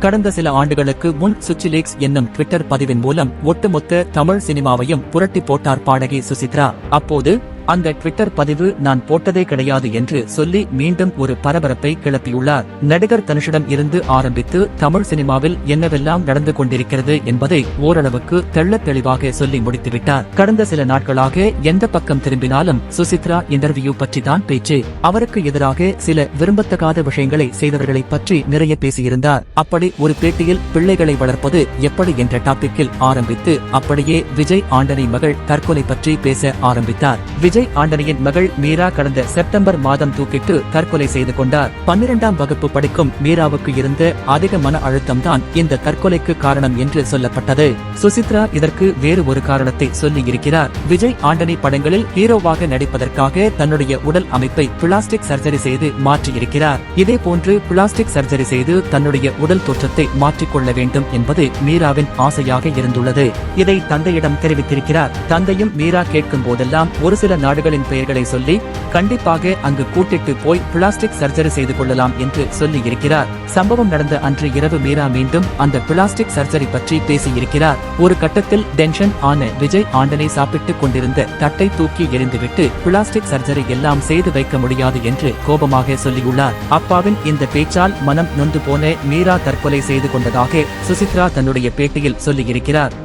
கடந்த சில ஆண்டுகளுக்கு முன் சுச்சிலீக்ஸ் என்னும் ட்விட்டர் பதிவின் மூலம் ஒட்டுமொத்த தமிழ் சினிமாவையும் புரட்டி போட்டார் பாடகி சுசித்ரா. அப்போது அந்த ட்விட்டர் பதிவு நான் போட்டதே கிடையாது என்று சொல்லி மீண்டும் ஒரு பரபரப்பை கிளப்பியுள்ளார். நடிகர் தனுஷிடம் இருந்து ஆரம்பித்து தமிழ் சினிமாவில் என்னவெல்லாம் நடந்து கொண்டிருக்கிறது என்பதை ஓரளவுக்கு தெள்ளத் தெளிவாக சொல்லி முடித்துவிட்டார். கடந்த சில நாட்களாக எந்த பக்கம் திரும்பினாலும் சுசித்ரா இன்டர்வியூ பற்றி தான் பேச்சு. அவருக்கு எதிராக சில விரும்பத்தகாத விஷயங்களை செய்தவர்களை பற்றி நிறைய பேசியிருந்தார். அப்படி ஒரு பேட்டியில் பிள்ளைகளை வளர்ப்பது எப்படி என்ற டாபிக்கில் ஆரம்பித்து அப்படியே விஜய் ஆண்டனி மகள் தற்கொலை பற்றி பேச ஆரம்பித்தார். விஜய் ஆண்டனியின் மகள் மீரா கடந்த செப்டம்பர் மாதம் தூக்கிட்டு தற்கொலை செய்து கொண்டார். 12ஆம் வகுப்பு படிக்கும் மீராவுக்கு இருந்த அதிக மன அழுத்தம் தான் இந்த தற்கொலைக்கு காரணம் என்று சொல்லப்பட்டது. சுசித்ரா இதற்கு வேறு ஒரு காரணத்தை சொல்லி இருக்கிறார். விஜய் ஆண்டனி படங்களில் ஹீரோவாக நடிப்பதற்காக தன்னுடைய உடல் அமைப்பை பிளாஸ்டிக் சர்ஜரி செய்து மாற்றியிருக்கிறார். இதே போன்று பிளாஸ்டிக் சர்ஜரி செய்து தன்னுடைய உடல் தோற்றத்தை மாற்றிக்கொள்ள வேண்டும் என்பது மீராவின் ஆசையாக இருந்துள்ளது. இதை தந்தையிடம் தெரிவித்திருக்கிறார். தந்தையும் மீரா கேட்கும் போதெல்லாம் ஒரு சில நாடுகளின் பெயர்களை சொல்லி கண்டிப்பாக அங்கு கூட்டிட்டு போய் பிளாஸ்டிக் சர்ஜரி செய்து கொள்ளலாம் என்று சொல்லி இருக்கிறார். சம்பவம் நடந்த அன்று இரவு மீரா மீண்டும் அந்த பிளாஸ்டிக் சர்ஜரி பற்றி பேசியிருக்கிறார். ஒரு கட்டத்தில் டென்ஷன் ஆன விஜய் ஆண்டனி சாப்பிட்டுக் கொண்டிருந்த தட்டை தூக்கி எறிந்துவிட்டு பிளாஸ்டிக் சர்ஜரி எல்லாம் செய்து வைக்க முடியாது என்று கோபமாக சொல்லியுள்ளார். அப்பாவின் இந்த பேச்சால் மனம் நொந்து போன மீரா தற்கொலை செய்து கொண்டதாக சுசித்ரா தன்னுடைய பேட்டியில் சொல்லியிருக்கிறார்.